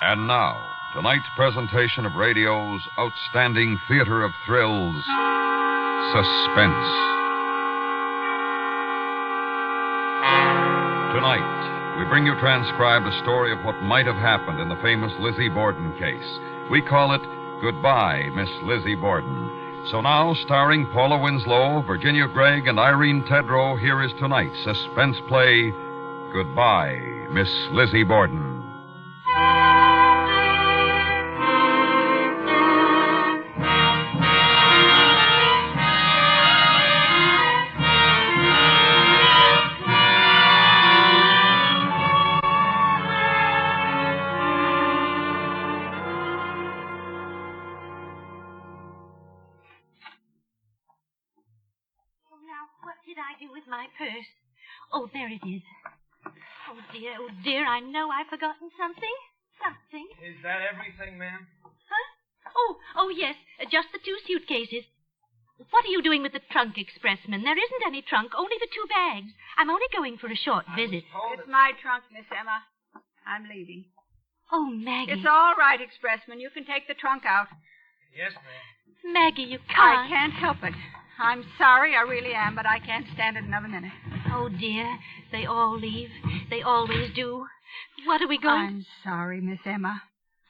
And now, tonight's presentation of radio's outstanding theater of thrills, Suspense. Tonight, we bring you transcribed a story of what might have happened in the famous Lizzie Borden case. We call it Goodbye, Miss Lizzie Borden. So now, starring Paula Winslow, Virginia Gregg, and Irene Tedrow, here is tonight's suspense play, Goodbye, Miss Lizzie Borden. My purse. Oh, there it is. Oh, dear, I know I've forgotten something. Something. Is that everything, ma'am? Huh? Oh, yes, just the 2 suitcases. What are you doing with the trunk, expressman? There isn't any trunk, only the 2 bags. I'm only going for a short visit. It's my trunk, Miss Emma. I'm leaving. Oh, Maggie. It's all right, expressman. You can take the trunk out. Yes, ma'am. Maggie, you can't. I can't help it. I'm sorry, I really am, but I can't stand it another minute. Oh, dear. They all leave. They always do. What are we going... I'm sorry, Miss Emma.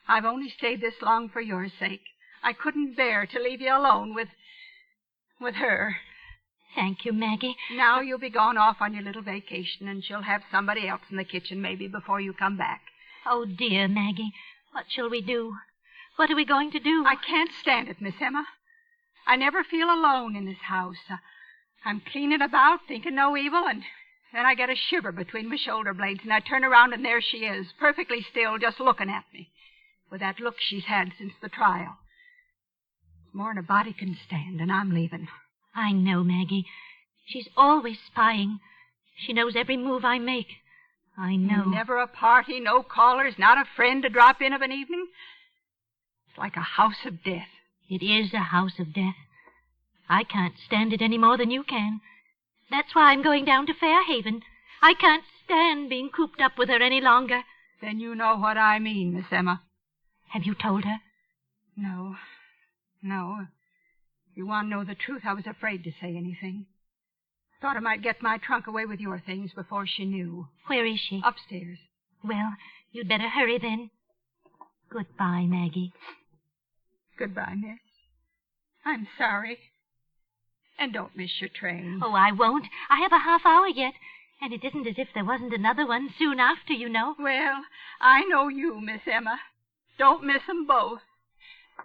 I've only stayed this long for your sake. I couldn't bear to leave you alone with her. Thank you, Maggie. Now you'll be gone off on your little vacation, and she'll have somebody else in the kitchen maybe before you come back. Oh, dear, Maggie. What shall we do? What are we going to do? I can't stand it, Miss Emma. I never feel alone in this house. I'm cleaning about, thinking no evil, and then I get a shiver between my shoulder blades, and I turn around, and there she is, perfectly still, just looking at me, with that look she's had since the trial. It's more'n a body can stand, and I'm leaving. I know, Maggie. She's always spying. She knows every move I make. I know. Never a party, no callers, not a friend to drop in of an evening. It's like a house of death. It is a house of death. I can't stand it any more than you can. That's why I'm going down to Fairhaven. I can't stand being cooped up with her any longer. Then you know what I mean, Miss Emma. Have you told her? No. If you want to know the truth, I was afraid to say anything. Thought I might get my trunk away with your things before she knew. Where is she? Upstairs. Well, you'd better hurry then. Goodbye, Maggie. Goodbye, miss. I'm sorry. And don't miss your train. Oh, I won't. I have a half hour yet. And it isn't as if there wasn't another one soon after, you know. Well, I know you, Miss Emma. Don't miss 'em both.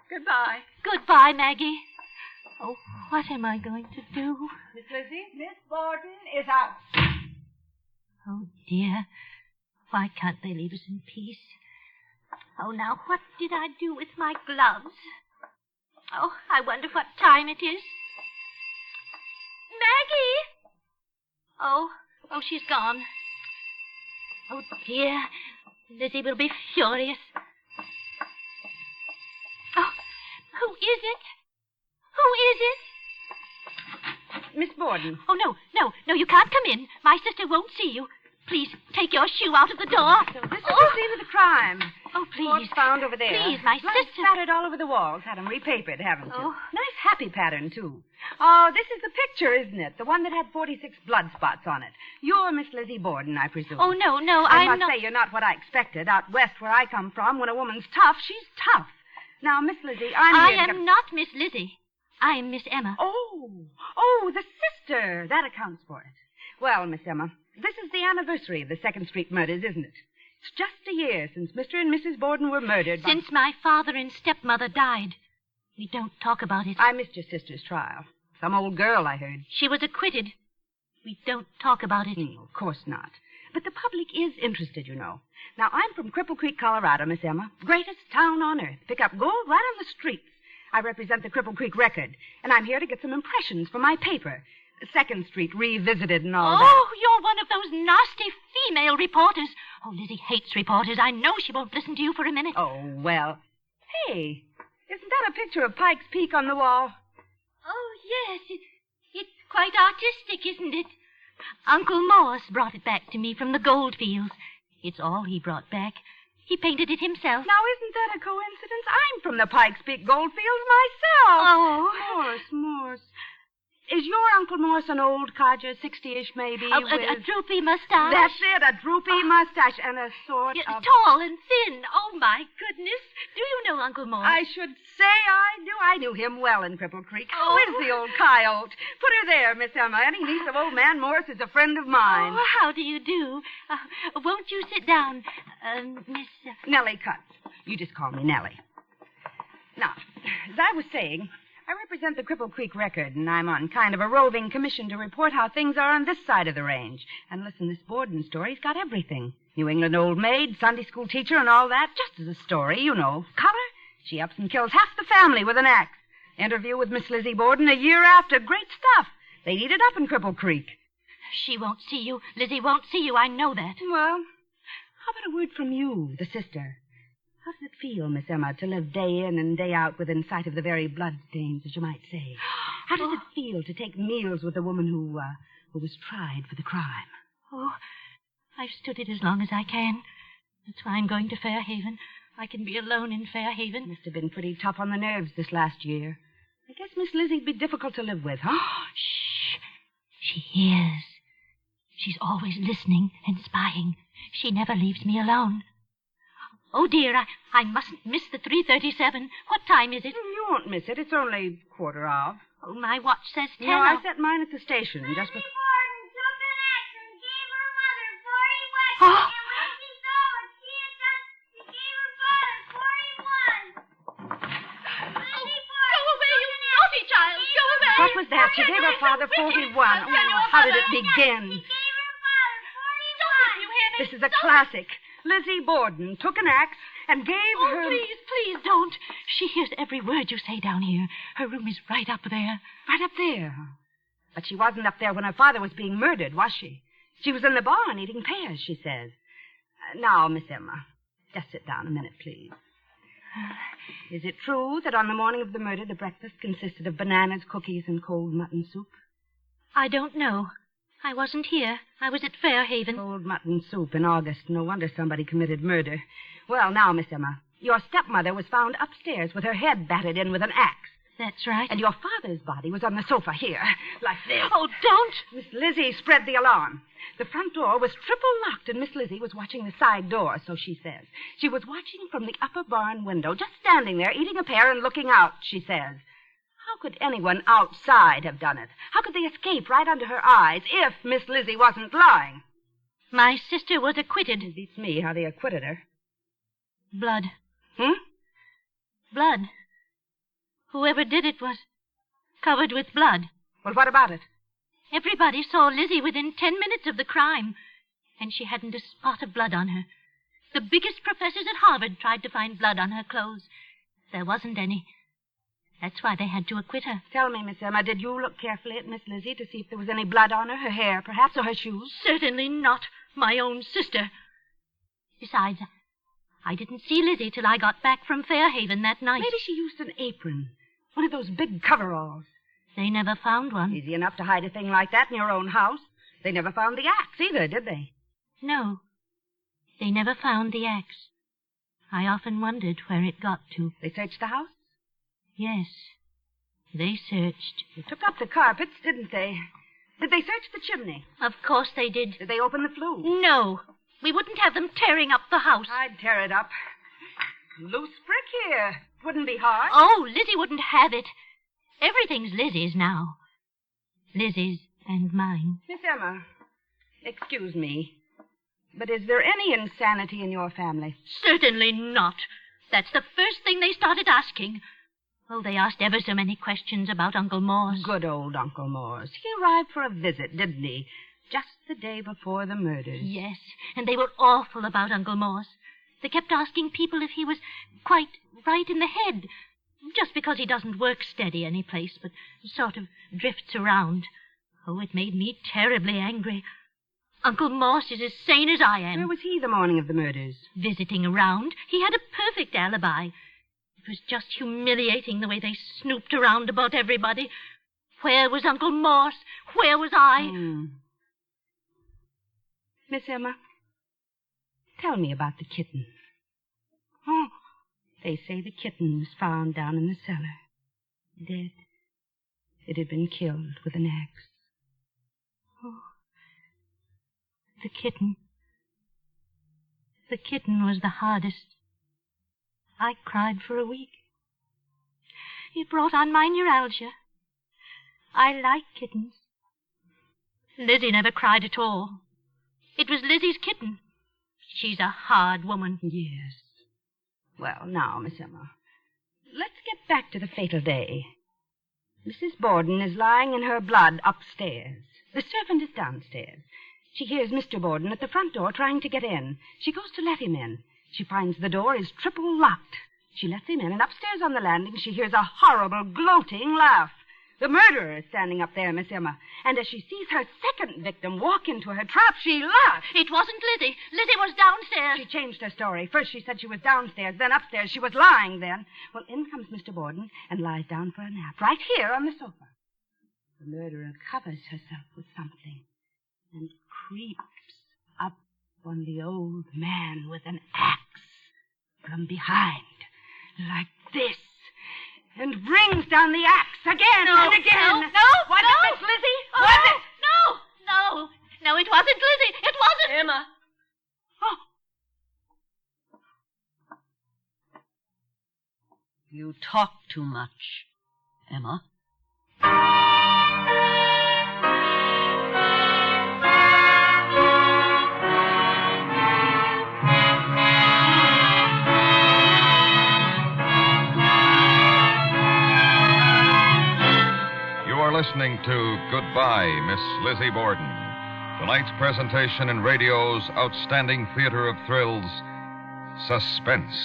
Goodbye. Goodbye, Maggie. Oh, what am I going to do? Miss Lizzie, Miss Borden is out. Oh, dear. Why can't they leave us in peace? Oh, now, what did I do with my gloves? Oh, I wonder what time it is. Maggie! Oh, she's gone. Oh, dear. Lizzie will be furious. Oh, who is it? Who is it? Miss Borden. Oh, no, you can't come in. My sister won't see you. Please, take your shoe out of the door. So this is the scene of the crime. Oh, please. What's found over there? Please, my Blood sister. spattered all over the walls. Had them repapered, haven't you? Oh. Nice happy pattern, too. Oh, this is the picture, isn't it? The one that had 46 blood spots on it. You're Miss Lizzie Borden, I presume. Oh, no, I I'm must say you're not what I expected. Out west where I come from, when a woman's tough, she's tough. Now, Miss Lizzie, I am not Miss Lizzie. I am Miss Emma. Oh, the sister. That accounts for it. Well, Miss Emma, this is the anniversary of the 2nd Street murders, isn't it? It's just a year since Mr. and Mrs. Borden were murdered. Since my father and stepmother died. We don't talk about it. I missed your sister's trial. Some old girl, I heard. She was acquitted. We don't talk about it. Of course not. But the public is interested, you know. Now, I'm from Cripple Creek, Colorado, Miss Emma. Greatest town on earth. Pick up gold right on the streets. I represent the Cripple Creek Record, and I'm here to get some impressions for my paper. 2nd Street Revisited and all that. Oh, you're one of those nasty female reporters. Oh, Lizzie hates reporters. I know she won't listen to you for a minute. Oh, well. Hey, isn't that a picture of Pike's Peak on the wall? Oh, yes. It's quite artistic, isn't it? Uncle Morse brought it back to me from the gold fields. It's all he brought back. He painted it himself. Now, isn't that a coincidence? I'm from the Pikes Peak Goldfields myself. Oh. Morse. Is your Uncle Morse an old codger, 60-ish maybe? A droopy mustache? That's it, a droopy mustache and a sort of... Tall and thin. Oh, my goodness. Do you know Uncle Morse? I should say I do. I knew him well in Cripple Creek. How is the old coyote? Put her there, Miss Emma. Any niece of old man Morse is a friend of mine. Oh, how do you do? Won't you sit down, Miss... Nellie Cutts. You just call me Nellie. Now, as I was saying... I represent the Cripple Creek Record, and I'm on kind of a roving commission to report how things are on this side of the range. And listen, this Borden story's got everything. New England old maid, Sunday school teacher, and all that, just as a story, you know. Color? She ups and kills half the family with an axe. Interview with Miss Lizzie Borden a year after. Great stuff. They'd eat it up in Cripple Creek. She won't see you. Lizzie won't see you. I know that. Well, how about a word from you, the sister? How does it feel, Miss Emma, to live day in and day out within sight of the very bloodstains, as you might say? How does it feel to take meals with a woman who was tried for the crime? Oh, I've stood it as long as I can. That's why I'm going to Fairhaven. I can be alone in Fairhaven. Must have been pretty tough on the nerves this last year. I guess Miss Lizzie'd be difficult to live with, huh? Shh. She hears. She's always listening and spying. She never leaves me alone. Oh, dear, I mustn't miss the 3:37. What time is it? You won't miss it. It's only 1:15. Oh, my watch says 10. No, I set mine at the station. Just before... Morton took an axe and gave her mother 40 whacks. Oh. And when she saw what she had done, she gave her father 41. Go away, you naughty child. Go away. What was that? She gave her father 41. Oh, how did it begin? She gave her father 41. Don't you hear me? This is a classic. Lizzie Borden took an axe and gave her... Oh, please don't. She hears every word you say down here. Her room is right up there. Right up there. But she wasn't up there when her father was being murdered, was she? She was in the barn eating pears, she says. Now, Miss Emma, just sit down a minute, please. Is it true that on the morning of the murder, the breakfast consisted of bananas, cookies, and cold mutton soup? I don't know. I wasn't here. I was at Fairhaven. Cold mutton soup in August. No wonder somebody committed murder. Well, now, Miss Emma, your stepmother was found upstairs with her head battered in with an axe. That's right. And your father's body was on the sofa here, like this. Oh, don't! Miss Lizzie spread the alarm. The front door was triple locked, and Miss Lizzie was watching the side door, so she says. She was watching from the upper barn window, just standing there, eating a pear and looking out, she says. How could anyone outside have done it? How could they escape right under her eyes if Miss Lizzie wasn't lying? My sister was acquitted. It beats me how they acquitted her. Blood. Blood? Whoever did it was covered with blood. Well, what about it? Everybody saw Lizzie within 10 minutes of the crime, and she hadn't a spot of blood on her. The biggest professors at Harvard tried to find blood on her clothes. There wasn't any. That's why they had to acquit her. Tell me, Miss Emma, did you look carefully at Miss Lizzie to see if there was any blood on her, her hair, perhaps, or her shoes? Certainly not. My own sister. Besides, I didn't see Lizzie till I got back from Fairhaven that night. Maybe she used an apron. One of those big coveralls. They never found one. Easy enough to hide a thing like that in your own house. They never found the axe either, did they? No. They never found the axe. I often wondered where it got to. They searched the house? Yes. They searched. They took up the carpets, didn't they? Did they search the chimney? Of course they did. Did they open the flue? No. We wouldn't have them tearing up the house. I'd tear it up. Loose brick here. Wouldn't be hard. Oh, Lizzie wouldn't have it. Everything's Lizzie's now. Lizzie's and mine. Miss Emma, excuse me, but is there any insanity in your family? Certainly not. That's the first thing they started asking. Oh, they asked ever so many questions about Uncle Morse. Good old Uncle Morse. He arrived for a visit, didn't he? Just the day before the murders. Yes, and they were awful about Uncle Morse. They kept asking people if he was quite right in the head, just because he doesn't work steady any place, but sort of drifts around. Oh, it made me terribly angry. Uncle Morse is as sane as I am. Where was he the morning of the murders? Visiting around. He had a perfect alibi. It was just humiliating the way they snooped around about everybody. Where was Uncle Morse? Where was I? Miss Emma, tell me about the kitten. They say the kitten was found down in the cellar. Dead. It had been killed with an axe. Oh, the kitten. The kitten was the hardest. I cried for a week. It brought on my neuralgia. I like kittens. Lizzie never cried at all. It was Lizzie's kitten. She's a hard woman. Yes. Well, now, Miss Emma, let's get back to the fatal day. Mrs. Borden is lying in her blood upstairs. The servant is downstairs. She hears Mr. Borden at the front door trying to get in. She goes to let him in. She finds the door is triple locked. She lets him in, and upstairs on the landing she hears a horrible, gloating laugh. The murderer is standing up there, Miss Emma. And as she sees her second victim walk into her trap, she laughs. It wasn't Lizzie. Lizzie was downstairs. She changed her story. First she said she was downstairs, then upstairs. She was lying then. Well, in comes Mr. Borden and lies down for a nap, right here on the sofa. The murderer covers herself with something and creeps up on the old man with an axe from behind, like this. And brings down the axe again and again. No. Was it Miss Lizzie? Was it? No, it wasn't Lizzie. It wasn't. Emma. Oh. You talk too much, Emma. Listening to Goodbye, Miss Lizzie Borden. Tonight's presentation in radio's outstanding theater of thrills, Suspense.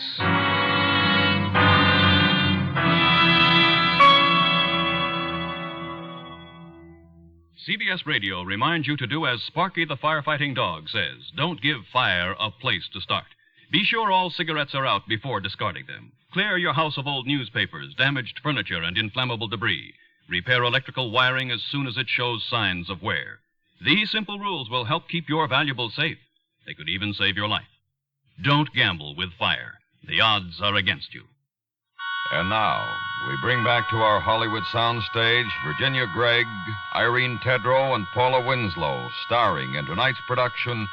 CBS Radio reminds you to do as Sparky the firefighting dog says. Don't give fire a place to start. Be sure all cigarettes are out before discarding them. Clear your house of old newspapers, damaged furniture, and inflammable debris. Repair electrical wiring as soon as it shows signs of wear. These simple rules will help keep your valuables safe. They could even save your life. Don't gamble with fire. The odds are against you. And now, we bring back to our Hollywood soundstage Virginia Gregg, Irene Tedrow, and Paula Winslow, starring in tonight's production,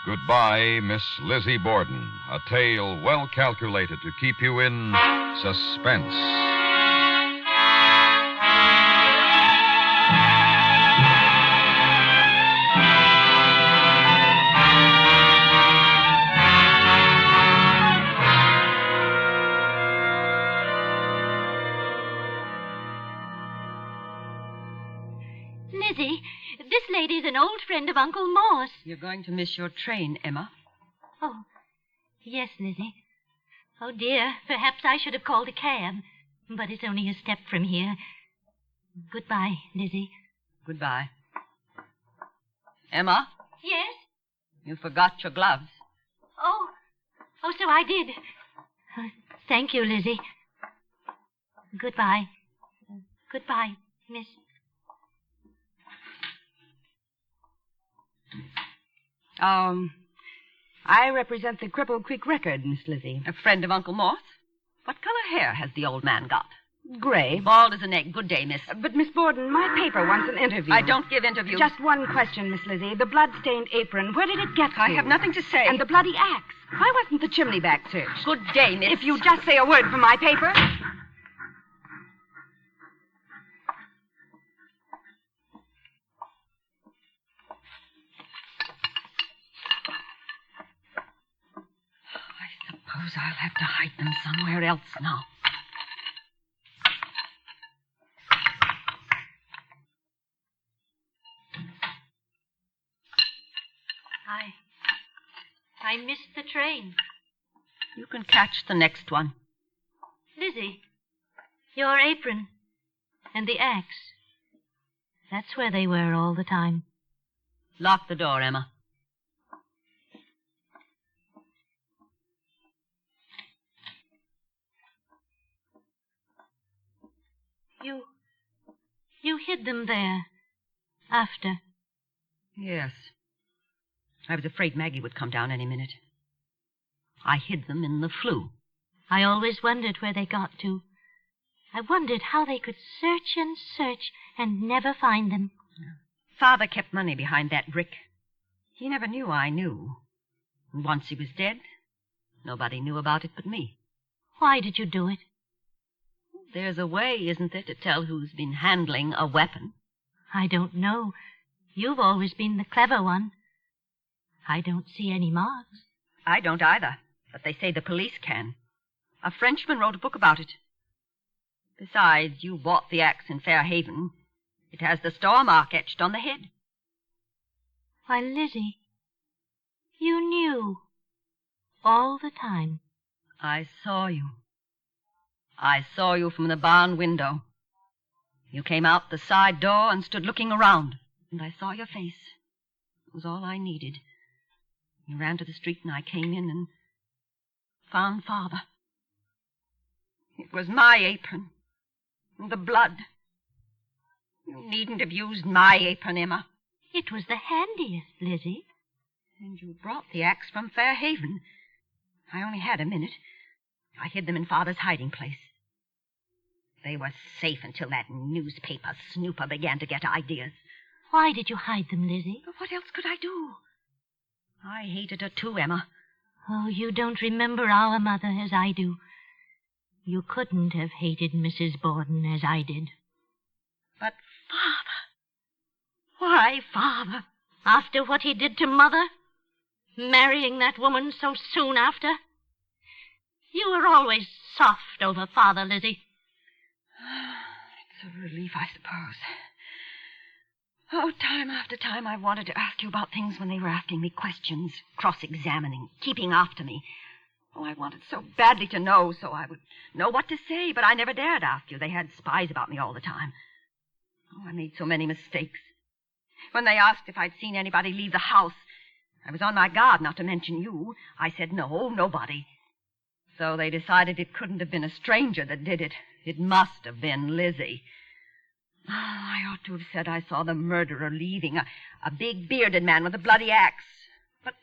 Goodbye, Miss Lizzie Borden, a tale well calculated to keep you in suspense. Lizzie, this lady's an old friend of Uncle Morse. You're going to miss your train, Emma. Oh, yes, Lizzie. Oh, dear, perhaps I should have called a cab. But it's only a step from here. Goodbye, Lizzie. Goodbye. Emma, Yes? you forgot your gloves. Oh, so I did. Thank you, Lizzie. Goodbye. Goodbye, Miss. I represent the Cripple Creek Record, Miss Lizzie. A friend of Uncle Morse? What color hair has the old man got? Gray. Bald as an egg. Good day, miss. But, Miss Borden, my paper wants an interview. I don't give interviews. Just one question, Miss Lizzie. The blood-stained apron, where did it get to? I have nothing to say. And the bloody axe. Why wasn't the chimney back searched? Good day, miss. If you just say a word for my paper. I suppose I'll have to hide them somewhere else now. I missed the train. You can catch the next one. Lizzie, your apron and the axe. That's where they were all the time. Lock the door, Emma. You hid them there. After. Yes. I was afraid Maggie would come down any minute. I hid them in the flue. I always wondered where they got to. I wondered how they could search and search and never find them. Father kept money behind that brick. He never knew I knew. And once he was dead, nobody knew about it but me. Why did you do it? There's a way, isn't there, to tell who's been handling a weapon? I don't know. You've always been the clever one. I don't see any marks. I don't either, but they say the police can. A Frenchman wrote a book about it. Besides, you bought the axe in Fairhaven. It has the star mark etched on the head. Why, Lizzie, you knew all the time. I saw you. I saw you from the barn window. You came out the side door and stood looking around, and I saw your face. It was all I needed. You ran to the street, and I came in and found Father. It was my apron, and the blood. You needn't have used my apron, Emma. It was the handiest, Lizzie. And you brought the axe from Fairhaven. I only had a minute. I hid them in Father's hiding place. They were safe until that newspaper snooper began to get ideas. Why did you hide them, Lizzie? But what else could I do? I hated her too, Emma. Oh, you don't remember our mother as I do. You couldn't have hated Mrs. Borden as I did. But Father. Why, Father? After what he did to Mother? Marrying that woman so soon after? You were always soft over Father, Lizzie. It's a relief, I suppose. Oh, time after time I wanted to ask you about things when they were asking me questions, cross-examining, keeping after me. Oh, I wanted so badly to know so I would know what to say, but I never dared ask you. They had spies about me all the time. Oh, I made so many mistakes. When they asked if I'd seen anybody leave the house, I was on my guard not to mention you. I said no, nobody. So they decided it couldn't have been a stranger that did it. It must have been Lizzie. Oh, I ought to have said I saw the murderer leaving, a big bearded man with a bloody axe. But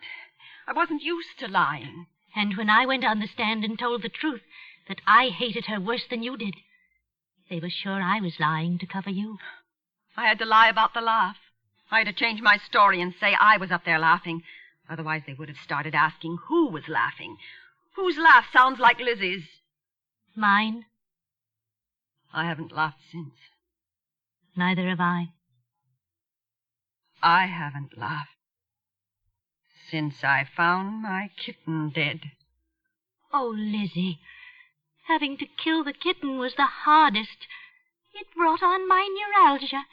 I wasn't used to lying. And when I went on the stand and told the truth, that I hated her worse than you did, they were sure I was lying to cover you. I had to lie about the laugh. I had to change my story and say I was up there laughing. Otherwise they would have started asking who was laughing. Whose laugh sounds like Lizzie's? Mine. I haven't laughed since. Neither have I. I haven't laughed since I found my kitten dead. Oh, Lizzie, having to kill the kitten was the hardest. It brought on my neuralgia.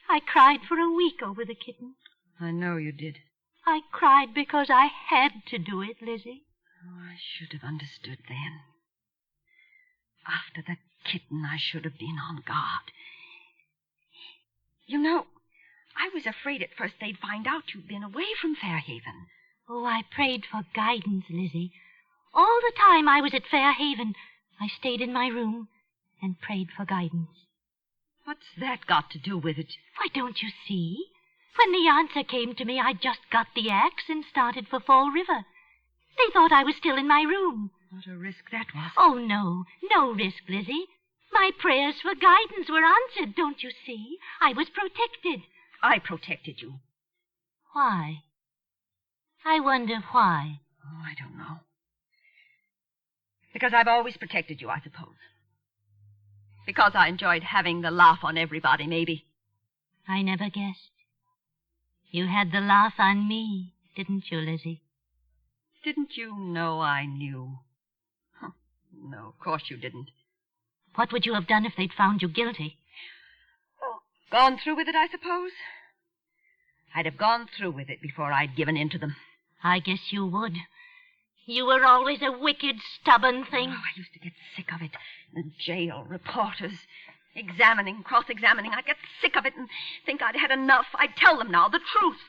I cried for a week over the kitten. I know you did. I cried because I had to do it, Lizzie. Oh, I should have understood then. After the kitten, I should have been on guard. You know, I was afraid at first they'd find out you'd been away from Fairhaven. Oh, I prayed for guidance, Lizzie. All the time I was at Fairhaven, I stayed in my room and prayed for guidance. What's that got to do with it? Why, don't you see? When the answer came to me, I just got the axe and started for Fall River. They thought I was still in my room. What a risk that was. Oh, no risk, Lizzie. My prayers for guidance were answered, don't you see? I was protected. I protected you. Why? I wonder why. Oh, I don't know. Because I've always protected you, I suppose. Because I enjoyed having the laugh on everybody, maybe. I never guessed. You had the laugh on me, didn't you, Lizzie? Didn't you know I knew? Huh. No, of course you didn't. What would you have done if they'd found you guilty? Oh, gone through with it, I suppose. I'd have gone through with it before I'd given in to them. I guess you would. You were always a wicked, stubborn thing. Oh, I used to get sick of it. The jail, reporters, examining, cross-examining. I'd get sick of it and think I'd had enough. I'd tell them now the truth.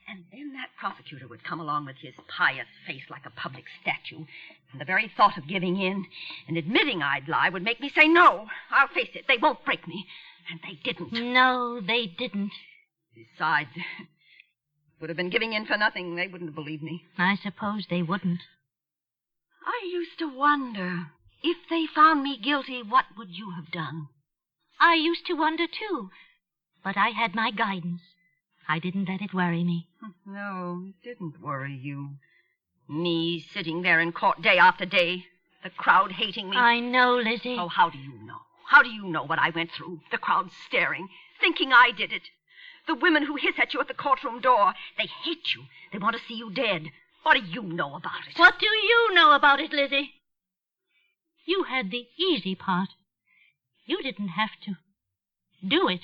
And then that prosecutor would come along with his pious face like a public statue. And the very thought of giving in and admitting I'd lie would make me say, no, I'll face it. They won't break me. And they didn't. No, they didn't. Besides, would have been giving in for nothing. They wouldn't have believed me. I suppose they wouldn't. I used to wonder, if they found me guilty, what would you have done? I used to wonder, too. But I had my guidance. I didn't let it worry me. No, it didn't worry you. Me sitting there in court day after day, the crowd hating me. I know, Lizzie. Oh, how do you know? How do you know what I went through? The crowd staring, thinking I did it. The women who hiss at you at the courtroom door, they hate you. They want to see you dead. What do you know about it? What do you know about it, Lizzie? You had the easy part. You didn't have to do it.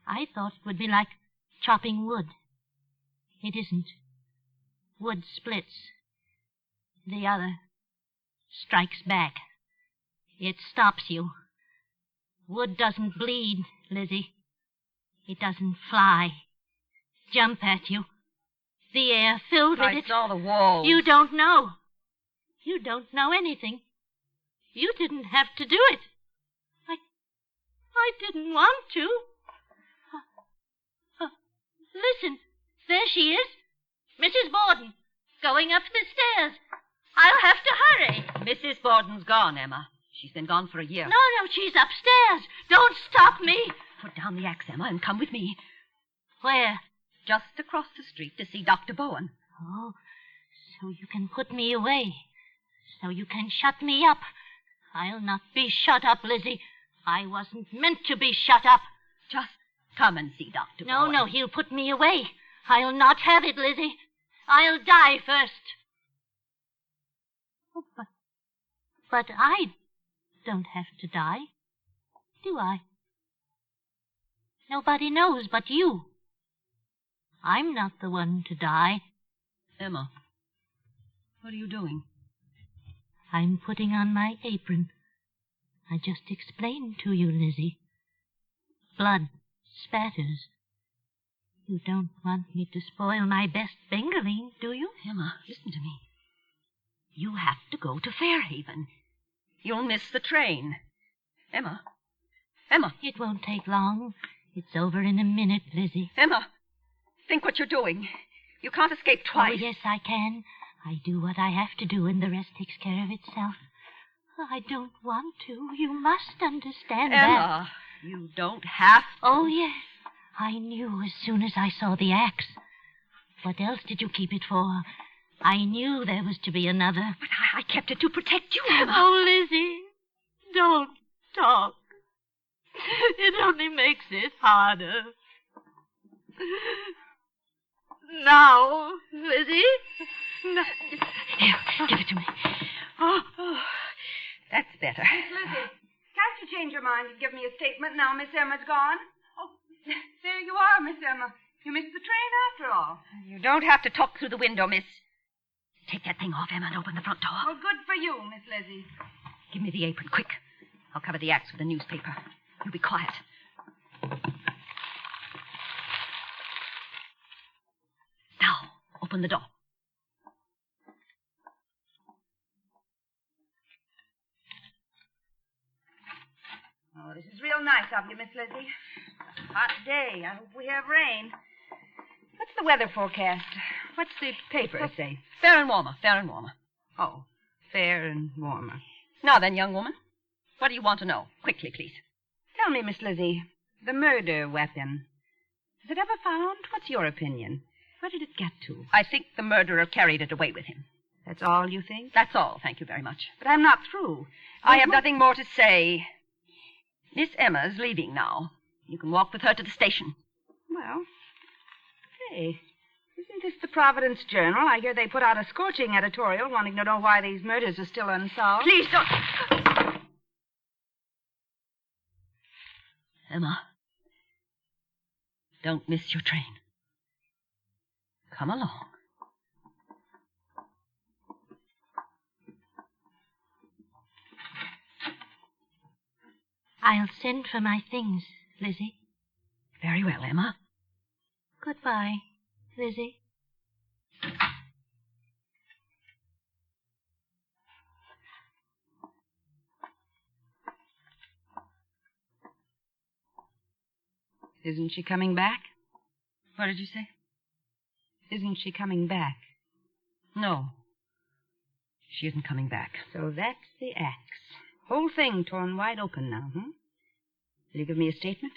I thought it would be like chopping wood. It isn't. Wood splits. The other strikes back. It stops you. Wood doesn't bleed, Lizzie. It doesn't fly, jump at you. The air filled with it. I saw the walls. You don't know. You don't know anything. You didn't have to do it. I didn't want to. Listen, there she is. Mrs. Borden, going up the stairs. I'll have to hurry. Mrs. Borden's gone, Emma. She's been gone for a year. No, she's upstairs. Don't stop me. Put down the axe, Emma, and come with me. Where? Just across the street to see Dr. Bowen. Oh, so you can put me away. So you can shut me up. I'll not be shut up, Lizzie. I wasn't meant to be shut up. Just come and see Dr. Bowen. No, he'll put me away. I'll not have it, Lizzie. I'll die first. Oh, but I don't have to die, do I? Nobody knows but you. I'm not the one to die. Emma, what are you doing? I'm putting on my apron. I just explained to you, Lizzie. Blood spatters. You don't want me to spoil my best fingerling, do you? Emma, listen to me. You have to go to Fairhaven. You'll miss the train. Emma. It won't take long. It's over in a minute, Lizzie. Emma, think what you're doing. You can't escape twice. Oh, yes, I can. I do what I have to do, and the rest takes care of itself. I don't want to. You must understand that. Emma, you don't have to. Oh, yes. I knew as soon as I saw the axe. What else did you keep it for? I knew there was to be another. But I kept it to protect you, Emma. Oh, Lizzie, don't talk. It only makes it harder. Now, Lizzie. No. Here, give it to me. Oh, that's better. Miss Lizzie, can't you change your mind and give me a statement now Miss Emma's gone? Oh, there you are, Miss Emma. You missed the train after all. You don't have to talk through the window, miss. Take that thing off, Emma, and open the front door. Well, good for you, Miss Lizzie. Give me the apron, quick. I'll cover the axe with a newspaper. You be quiet. Now, open the door. Oh, this is real nice of you, Miss Lizzie. Hot day. I hope we have rain. What's the weather forecast? What's the paper say? Fair and warmer, fair and warmer. Oh, fair and warmer. Now then, young woman, what do you want to know? Quickly, please. Tell me, Miss Lizzie, the murder weapon. Was it ever found? What's your opinion? Where did it get to? I think the murderer carried it away with him. That's all you think? That's all, thank you very much. But I'm not through. I have nothing more to say. Miss Emma's leaving now. You can walk with her to the station. Well, hey, isn't this the Providence Journal? I hear they put out a scorching editorial wanting to know why these murders are still unsolved. Please don't. Emma, don't miss your train. Come along. I'll send for my things, Lizzie. Very well, Emma. Goodbye, Lizzie. Isn't she coming back? What did you say? Isn't she coming back? No. She isn't coming back. So that's the axe. Whole thing torn wide open now, Will you give me a statement?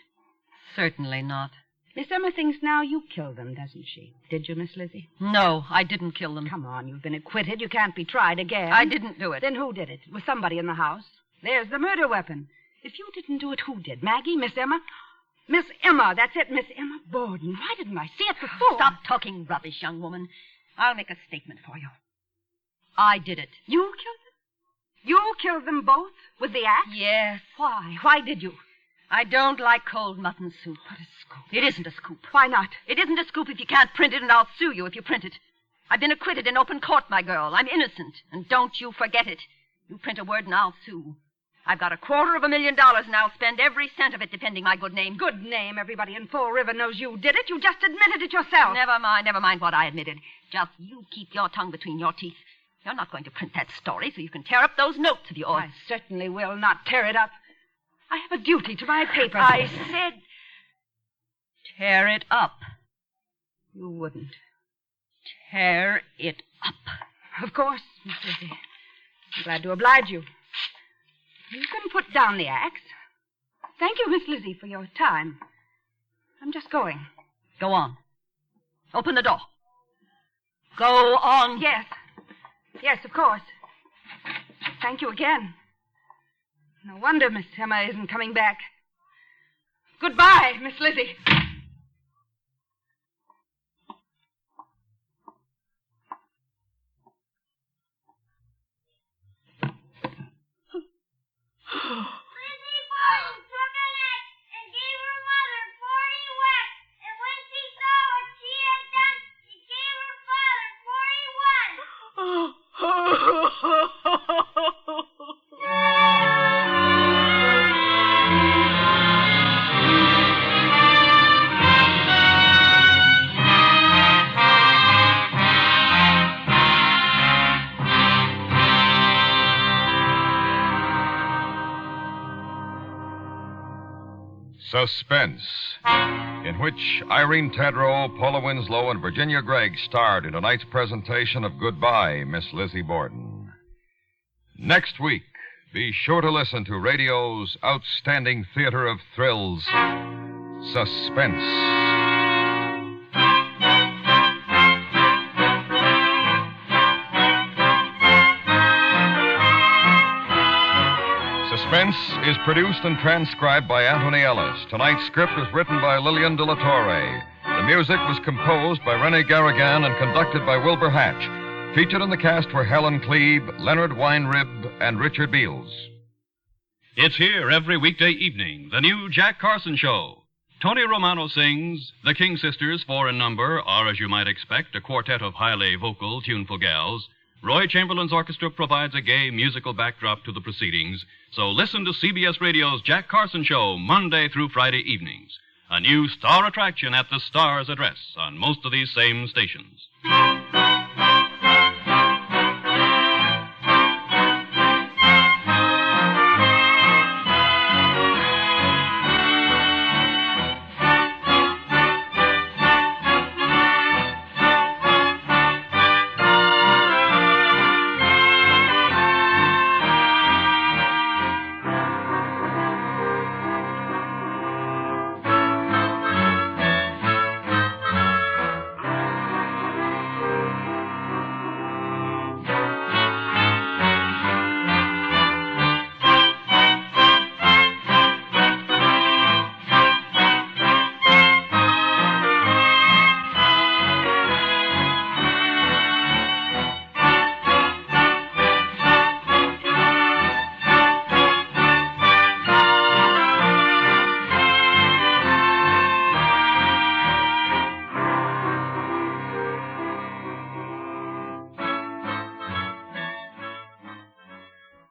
Certainly not. Miss Emma thinks now you killed them, doesn't she? Did you, Miss Lizzie? No, I didn't kill them. Come on, you've been acquitted. You can't be tried again. I didn't do it. Then who did it? It was somebody in the house. There's the murder weapon. If you didn't do it, who did? Maggie? Miss Emma? Miss Emma, that's it, Miss Emma Borden. Why didn't I see it before? Stop talking rubbish, young woman. I'll make a statement for you. I did it. You killed them? You killed them both with the axe? Yes. Why? Why did you? I don't like cold mutton soup. What a scoop. It isn't a scoop. Why not? It isn't a scoop if you can't print it, and I'll sue you if you print it. I've been acquitted in open court, my girl. I'm innocent, and don't you forget it. You print a word and I'll sue. I've got $250,000, and I'll spend every cent of it defending my good name. Good name. Everybody in Fall River knows you did it. You just admitted it yourself. Never mind what I admitted. Just you keep your tongue between your teeth. You're not going to print that story so you can tear up those notes of yours. I certainly will not tear it up. I have a duty to my paper. I said tear it up. You wouldn't. Tear it up. Of course, Miss Lizzie. I'm glad to oblige you. You can put down the axe. Thank you, Miss Lizzie, for your time. I'm just going. Go on. Open the door. Go on. Yes. Yes, of course. Thank you again. No wonder Miss Emma isn't coming back. Goodbye, Miss Lizzie. Lizzie Borden took an axe and gave her mother 40 whacks. And when she saw what she had done, she gave her father 41. Suspense, in which Irene Tedrow, Paula Winslow, and Virginia Gregg starred in tonight's presentation of Goodbye, Miss Lizzie Borden. Next week, be sure to listen to radio's outstanding theater of thrills, Suspense. Suspense is produced and transcribed by Antony Ellis. Tonight's script was written by Lillian de la Torre. The music was composed by René Garrigan and conducted by Wilbur Hatch. Featured in the cast were Helen Klebe, Leonard Weinrib, and Richard Beals. It's here every weekday evening, the new Jack Carson Show. Tony Romano sings. The King Sisters, 4 in number, are, as you might expect, a quartet of highly vocal, tuneful gals. Roy Chamberlain's orchestra provides a gay musical backdrop to the proceedings, so listen to CBS Radio's Jack Carson Show Monday through Friday evenings. A new star attraction at the Star's address on most of these same stations.